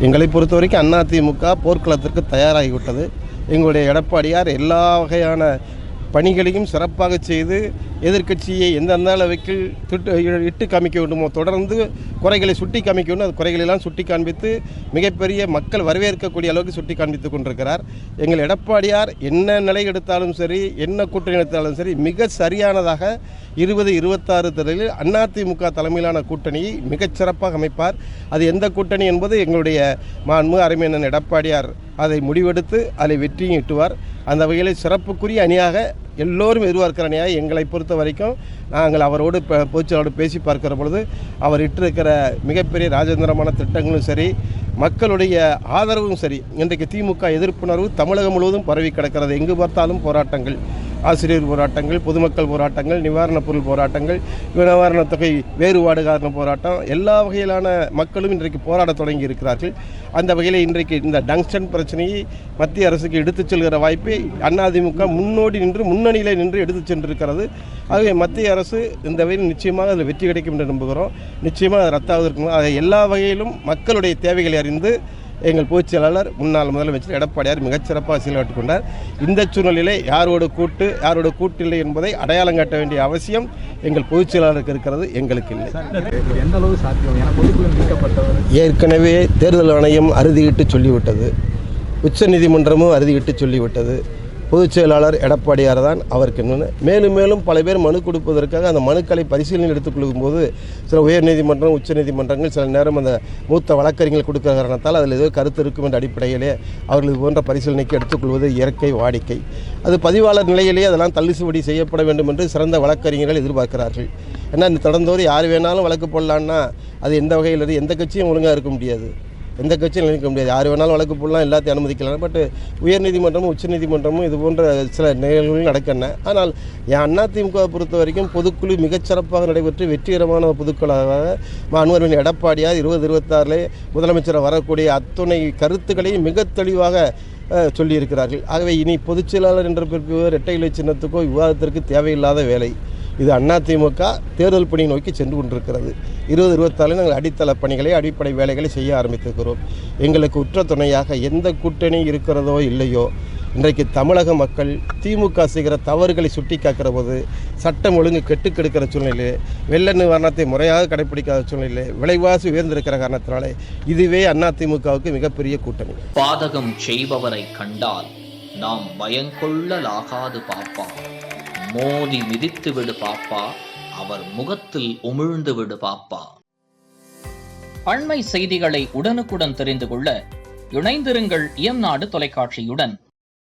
எங்களை பொறுத்தவரைக்கும் அதிமுக போர்க்களத்திற்கு தயாராகிவிட்டது. எங்களுடைய எடப்பாடியார் எல்லா வகையான பணிகளையும் சிறப்பாக செய்து எதிர்க்கட்சியை எந்தெந்த அளவுக்கு இட்டு காமிக்க வேண்டுமோ தொடர்ந்து குறைகளை சுட்டி காமிக்க வேண்டும். அது குறைகளெல்லாம் சுட்டி காண்பித்து மிகப்பெரிய மக்கள் வரவேற்கக்கூடிய அளவுக்கு சுட்டி காண்பித்து கொண்டிருக்கிறார். எங்கள் எடப்பாடியார் என்ன நிலை எடுத்தாலும் சரி, என்ன கூட்டணி எடுத்தாலும் சரி, மிக சரியானதாக 2026 தேர்தலில் அதிமுக தலைமையிலான கூட்டணியை மிகச்சிறப்பாக அமைப்பார். அது எந்த கூட்டணி என்பது எங்களுடைய மாண்பு அருமையண்ணன் எடப்பாடியார் அதை முடிவெடுத்து அதை வெற்றியும் ஈட்டுவார். அந்த வகையில் சிறப்புக்குரிய அணியாக எல்லோரும் எதிர்பார்க்கிற அணியாக எங்களை பொறுத்த வரைக்கும் நாங்கள் அவரோடு பொதுச்செயலாளரோடு பேசி பார்க்கிற பொழுது அவர் இட்டிருக்கிற மிகப்பெரிய ராஜேந்திரமான திட்டங்களும் சரி, மக்களுடைய ஆதரவும் சரி, இன்றைக்கு திமுக எதிர்ப்புணர்வு தமிழகம் முழுவதும் பரவி கிடக்கிறது. எங்கு பார்த்தாலும் போராட்டங்கள், ஆசிரியர் போராட்டங்கள், பொதுமக்கள் போராட்டங்கள், நிவாரணப் பொருள் போராட்டங்கள், நிவாரணத் தொகை வேறுபாடு காரண போராட்டம், எல்லா வகையிலான மக்களும் இன்றைக்கு போராட தொடங்கி இருக்கிறார்கள். அந்த வகையில் இன்றைக்கு இந்த டங்ஸ்டன் பிரச்சனையை மத்திய அரசுக்கு எடுத்துச் செல்கிற வாய்ப்பை அதிமுக முன்னணியிலே நின்று எடுத்துச் சென்றிருக்கிறது. ஆகவே மத்திய அரசு இந்த வகையில் நிச்சயமாக அதில் வெற்றி கிடைக்கும் என்று நம்புகிறோம். நிச்சயமாக அது ரத்தாவதற்கு அதை எல்லா வகையிலும் மக்களுடைய தேவைகளை அறிந்து எங்கள் பொதுச் செயலாளர் முன்னாள் முதலமைச்சர் எடப்பாடியார் மிகச்சிறப்பாக செயல்பட்டுக் கொண்டார். இந்த சூழ்நிலையிலே யாரோட கூட்டில்லை என்பதை அடையாளம் காட்ட வேண்டிய அவசியம் எங்கள் பொதுச் செயலாளருக்கு இருக்கிறது, எங்களுக்கு இல்லை. ஏற்கனவே தேர்தல் ஆணையம் அறுதியிட்டு சொல்லிவிட்டது, உச்சநீதிமன்றமும் அறுதியிட்டு சொல்லிவிட்டது. பொதுச் செயலாளர் எடப்பாடியார் தான் அவருக்கு மேலும் மேலும் பல பேர் மனு கொடுப்பதற்காக அந்த மனுக்களை பரிசீலனை எடுத்துக்கொள்ளும் போது சில உயர்நீதிமன்றம், உச்சநீதிமன்றங்கள் சில நேரம் அந்த மூத்த வழக்கறிஞர்கள் கொடுக்கிற காரணத்தால் அதில் ஏதோ கருத்து இருக்கும் என்ற அடிப்படையிலே அவர்கள் இது போன்ற பரிசீலனைக்கு எடுத்துக்கொள்வது இயற்கை வாடிக்கை. அது பதிவாளர் நிலையிலேயே அதெல்லாம் தள்ளுபடி செய்யப்பட வேண்டும் என்று சிறந்த வழக்கறிஞர்கள் எதிர்பார்க்கிறார்கள். ஏன்னா தொடர்ந்தோடு யார் வேணாலும் வழக்கு போடலான்னா அது எந்த வகையில் எந்த கட்சியும் ஒழுங்காக இருக்க முடியாது, எந்த கட்சியும் நினைக்க முடியாது. யார் வேணாலும் வழக்கு போடலாம், எல்லாத்தையும் அனுமதிக்கலாம். பட் உயர்நீதிமன்றமும் உச்சநீதிமன்றமும் இது போன்ற சில நிகழ்வுகள் நடக்கின்றன. ஆனால் அதிமுக பொறுத்த வரைக்கும் பொதுக்குழு மிகச்சிறப்பாக நடைபெற்று வெற்றிகரமான பொதுக்குழுவாக மாண்புமிகு எடப்பாடியார் 2026 முதலமைச்சர் வரக்கூடிய அத்துணை கருத்துக்களையும் மிக தெளிவாக சொல்லியிருக்கிறார்கள். ஆகவே இனி பொதுச் செயலாளர் என்ற பிறகு இரட்டை இலை சின்னத்துக்கோ விவாதத்திற்கு தேவையில்லாத வேலை. இது அதிமுக தேர்தல் பணி நோக்கி சென்று கொண்டிருக்கிறது. 2024 நாங்கள் அடித்தள பணிகளை, அடிப்படை வேலைகளை செய்ய ஆரம்பித்திருக்கிறோம். எங்களுக்கு உற்ற துணையாக எந்த கூட்டணி இருக்கிறதோ இல்லையோ, இன்றைக்கு தமிழக மக்கள் திமுக செய்கிற தவறுகளை சுட்டி காக்கிற போது, சட்டம் ஒழுங்கு கெட்டுக்கெடுக்கிற சூழ்நிலை, வெள்ள நிவாரணத்தை முறையாக கடைபிடிக்காத சூழ்நிலை, விலைவாசி உயர்ந்திருக்கிற காரணத்தினாலே இதுவே அதிமுகவுக்கு மிகப்பெரிய கூட்டணி. பாதகம் செய்பவரை கண்டால் நாம் பயங்கொள்ளலாகாது பாப்பா, மோதி மிதித்து விடு பாப்பா, அவர் முகத்தில் உமிழ்ந்து விடு பாப்பா. அண்மை செய்திகளை உடனுக்குடன் தெரிந்து கொள்ள இணைந்திருங்கள் இயம்நாடு தொலைக்காட்சியுடன்.